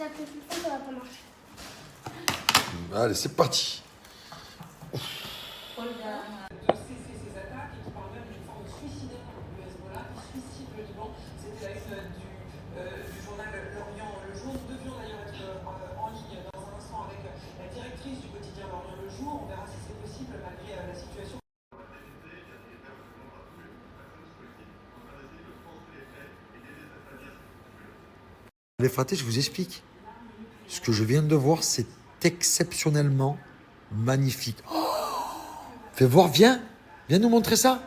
ça te suffit, ça va pas marcher. Allez, c'est parti. de cesser ces attaques et qui parle même d'une forme suicidaire du Hezbollah qui suicide le Liban. C'était la une du journal L'Orient le jour. Nous devions d'ailleurs être en ligne dans un instant avec la directrice du quotidien L'Orient le jour. On verra si c'est possible malgré la situation. Les fratés, je vous explique. Ce que je viens de voir, c'est exceptionnellement magnifique. Oh, fais voir, viens. Viens nous montrer ça.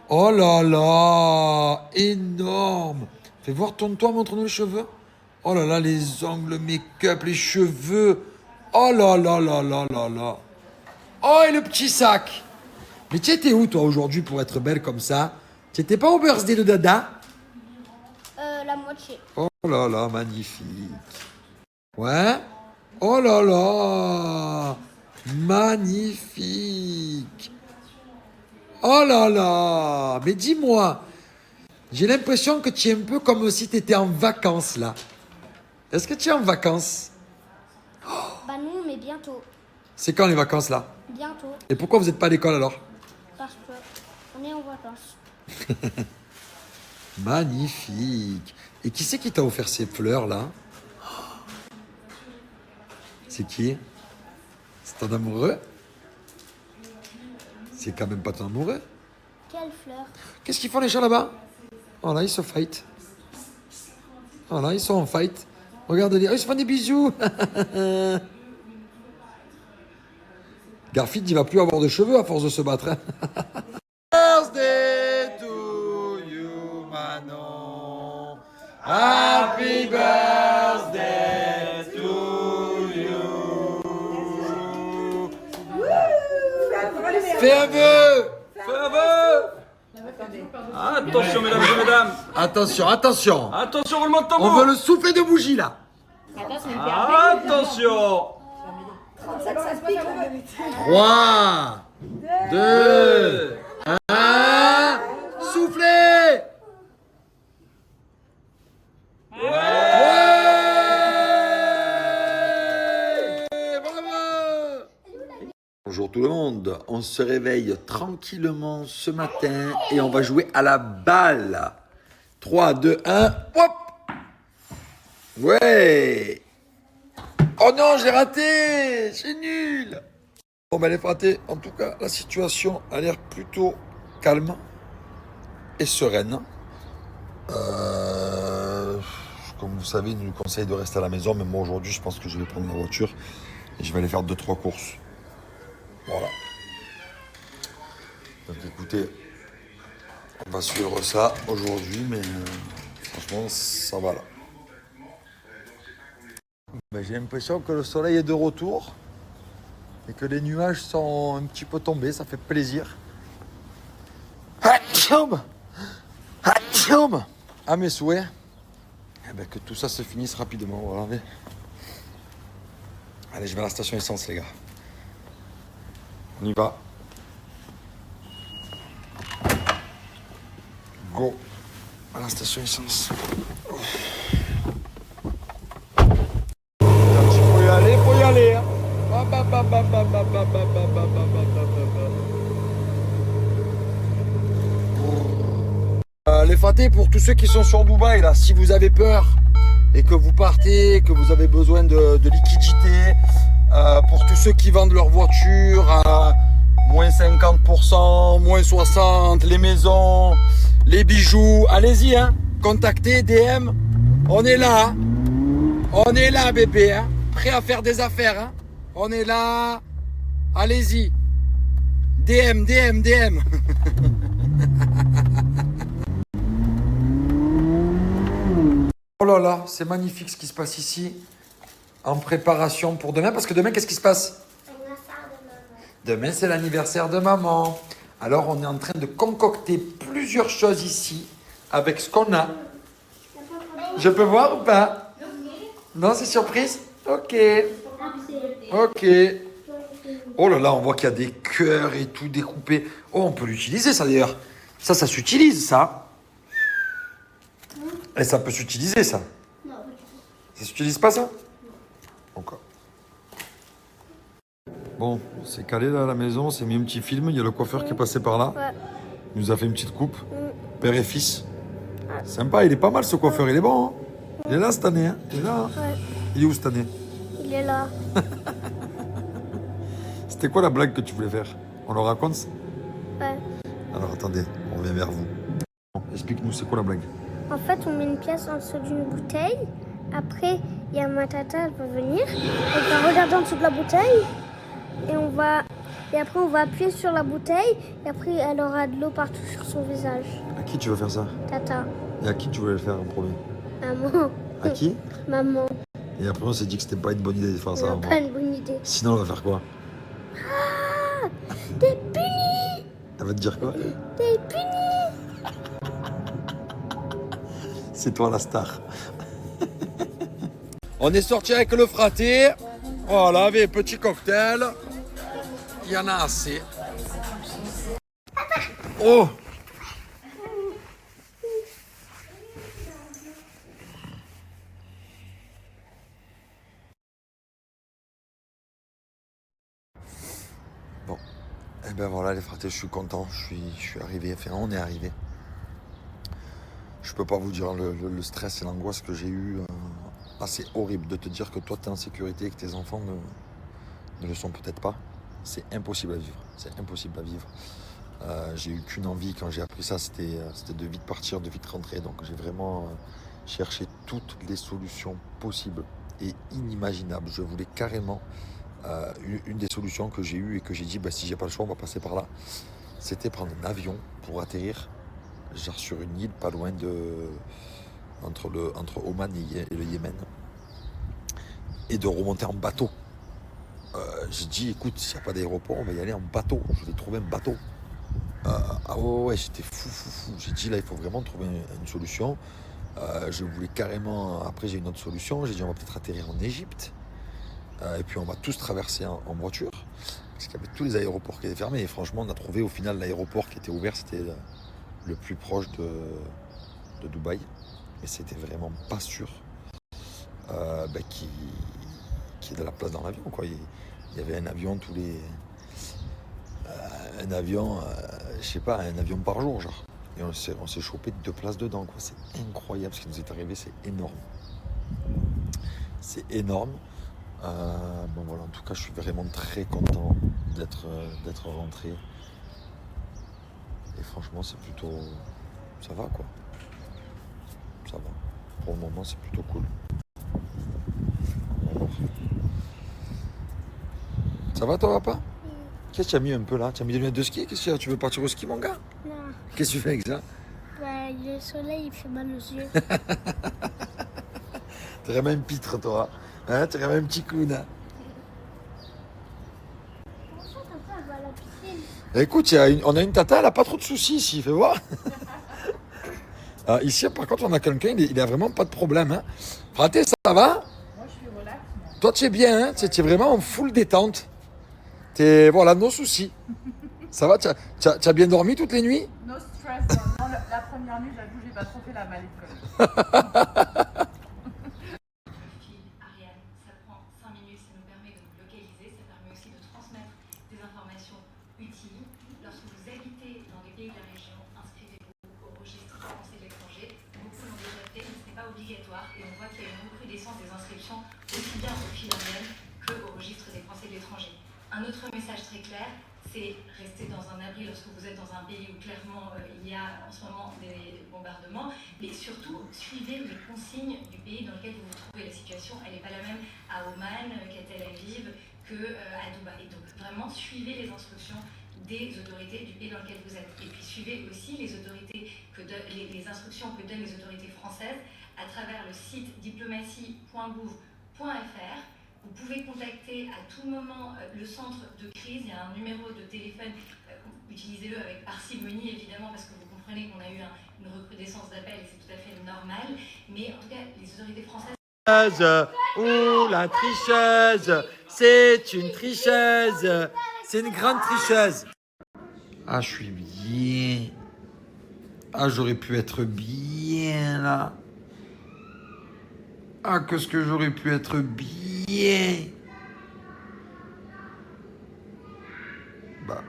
Oh là là, énorme. Fais voir, tourne-toi, montre-nous les cheveux. Oh là là, les ongles, le make-up, les cheveux. Oh là là là là là là. Oh, et le petit sac. Mais tu étais où, toi, aujourd'hui, pour être belle comme ça? Tu étais pas au birthday de Dada? La moitié. Oh là là, magnifique. Ouais. Oh là là. Magnifique. Oh là là. Mais dis-moi, j'ai l'impression que tu es un peu comme si tu étais en vacances là. Est-ce que tu es en vacances? Bah nous, mais bientôt. C'est quand les vacances là? Bientôt. Et pourquoi vous n'êtes pas à l'école alors? Parce que on est en vacances. Magnifique. Et qui c'est qui t'a offert ces fleurs là? C'est qui? C'est ton amoureux? C'est quand même pas ton amoureux? Quelle fleur? Qu'est-ce qu'ils font les gens là-bas? Oh là, ils se fight. Oh là, ils sont en fight. Regardez-les. Oh, ils se font des bisous. Garfield, il va plus avoir de cheveux à force de se battre. Hein. Birthday to you, Manon. Happy birthday to you. Fais un vœu. Fais un vœu. Attention, mesdames et mesdames. Attention, attention. Attention, roulement de On tambour. veut le souffler de bougie là. Attention. 3, 2, 1, soufflez! Ouais! Bravo! Bonjour tout le monde, on se réveille tranquillement ce matin et on va jouer à la balle. 3, 2, 1, hop! Ouais! Oh non, j'ai raté! C'est nul! Bon, ben les fratés, en tout cas, la situation a l'air plutôt calme et sereine. Comme vous savez, il nous conseille de rester à la maison, mais moi aujourd'hui, je pense que je vais prendre ma voiture et je vais aller faire 2-3 courses. Voilà. Donc écoutez, on va suivre ça aujourd'hui, mais franchement, ça va là. Ben, j'ai l'impression que le soleil est de retour et que les nuages sont un petit peu tombés, ça fait plaisir. À mes souhaits, eh ben, que tout ça se finisse rapidement. Voilà. Allez, je vais à la station essence, les gars. On y va. Go. À la station essence. Faut y aller. Hein. Les fratés, pour tous ceux qui sont sur Dubaï, là, si vous avez peur et que vous partez, que vous avez besoin de liquidité, pour tous ceux qui vendent leur voiture à moins 50%, moins 60%, les maisons, les bijoux, allez-y, hein, contactez DM, on est là, hein. On est là, bébé, hein. Prêt à faire des affaires, hein. On est là, allez-y, DM. Oh là là, c'est magnifique ce qui se passe ici, en préparation pour demain, parce que demain, qu'est-ce qui se passe? Demain, c'est l'anniversaire de maman. Alors, on est en train de concocter plusieurs choses ici, avec ce qu'on a. Je peux voir ou pas? Non, c'est surprise? Ok. Ok. Oh là là, on voit qu'il y a des cœurs et tout découpé. Oh, on peut l'utiliser ça d'ailleurs. Ça s'utilise ça. Et ça peut s'utiliser ça. Tu n'utilises pas ça? Encore. Bon, c'est calé là à la maison, c'est mis un petit film. Il y a le coiffeur qui est passé par là. Ouais. Il nous a fait une petite coupe. Père et fils. Sympa, il est pas mal ce coiffeur, il est bon. Hein, il est là cette année. Hein, il est là. Hein. Ouais. Il est où cette année? Il est là. C'était quoi la blague que tu voulais faire? On le raconte? Ouais. Alors attendez, on revient vers vous. Bon, explique-nous, c'est quoi la blague? En fait, on met une pièce en dessous d'une bouteille. Après, il y a ma tata, elle va venir. Elle va regarder en dessous de la bouteille. Et après, on va appuyer sur la bouteille. Et après, elle aura de l'eau partout sur son visage. À qui tu veux faire ça? Tata. Et à qui tu voulais le faire en premier? Maman. À qui? Maman. Et après on s'est dit que c'était pas une bonne idée de faire ça. C'est avant. pas une bonne idée. Sinon on va faire quoi? Ah, t'es puni. Elle va te dire quoi? T'es puni. C'est toi la star. On est sorti avec le fraté. Voilà, avec petit cocktail. Il y en a assez. Oh! Bon, et ben voilà les fratés, je suis content, je suis arrivé, enfin on est arrivé. Je peux pas vous dire le stress et l'angoisse que j'ai eu, assez horrible de te dire que toi tu es en sécurité et que tes enfants ne le sont peut-être pas. C'est impossible à vivre, c'est impossible à vivre. J'ai eu qu'une envie quand j'ai appris ça, c'était de vite partir, de vite rentrer. Donc j'ai vraiment cherché toutes les solutions possibles et inimaginables. Je voulais carrément, une des solutions que j'ai eues et que j'ai dit, si j'ai pas le choix, on va passer par là. C'était prendre un avion pour atterrir, genre sur une île pas loin entre Oman et le Yémen, et de remonter en bateau. J'ai dit, écoute, s'il n'y a pas d'aéroport, on va y aller en bateau. Je vais trouver un bateau. Ah ouais, j'étais fou. J'ai dit, là, il faut vraiment trouver une solution. Je voulais carrément... Après, j'ai une autre solution. J'ai dit, on va peut-être atterrir en Égypte. Et puis, on va tous traverser en voiture. Parce qu'il y avait tous les aéroports qui étaient fermés. Et franchement, on a trouvé au final l'aéroport qui était ouvert. C'était le plus proche de Dubaï. Et c'était vraiment pas sûr qu'il y ait de la place dans l'avion, quoi. Il y avait un avion tous les... un avion, je sais pas, un avion par jour, genre. Et on s'est chopé 2 places dedans, quoi. C'est incroyable ce qui nous est arrivé, c'est énorme. C'est énorme. Bon voilà, en tout cas, je suis vraiment très content d'être rentré. Et franchement, c'est plutôt... Ça va, quoi. Ça va. Pour le moment, c'est plutôt cool. Ça va, toi, papa? Qu'est-ce que tu as mis un peu là? Tu as mis des lunettes de ski? Qu'est-ce que tu veux partir au ski, mon gars? Non. Qu'est-ce que tu fais avec ça? Le soleil, il fait mal aux yeux. T'es vraiment une pitre, toi. Hein, t'es vraiment un petit clown. Hein. Bonjour, tata, elle va à la piscine. Écoute, on a une tata, elle a pas trop de soucis ici, fais voir. Ici, par contre, on a quelqu'un, il a vraiment pas de problème. Hein. Fraté, ça va? Moi, je suis relax. Toi, tu es bien, hein? Tu es vraiment en full détente. Voilà, nos soucis. Ça va? Tu as bien dormi toutes les nuits? No stress. Non, la première nuit, j'avoue, j'ai pas trop fait la maline. Ariane, ça prend 5 minutes, ça nous permet de nous localiser, ça permet aussi de transmettre des informations utiles. Lorsque vous habitez dans des pays de la région, inscrivez-vous au registre français de l'étranger. Beaucoup l'ont déjà fait, mais ce n'est pas obligatoire et on voit qu'il y a une recrudescence des inscriptions aussi bien au Philomène qu'au registre des Français de l'étranger. Un autre message très clair, c'est rester dans un abri lorsque vous êtes dans un pays où clairement il y a en ce moment des bombardements, mais surtout suivez les consignes du pays dans lequel vous vous trouvez. La situation, elle n'est pas la même à Oman qu'à Tel Aviv, qu'à Dubaï. Donc vraiment suivez les instructions des autorités du pays dans lequel vous êtes. Et puis suivez aussi les instructions que donnent les autorités françaises à travers le site diplomatie.gouv.fr. Vous pouvez contacter à tout moment le centre de crise. Il y a un numéro de téléphone. Utilisez-le avec parcimonie, évidemment, parce que vous comprenez qu'on a eu une recrudescence d'appels et c'est tout à fait normal. Mais en tout cas, les autorités françaises... Ouh, la tricheuse! C'est une tricheuse! C'est une grande tricheuse! Ah, je suis bien. Ah, j'aurais pu être bien là. Ah, qu'est-ce que j'aurais pu être bien. Bah,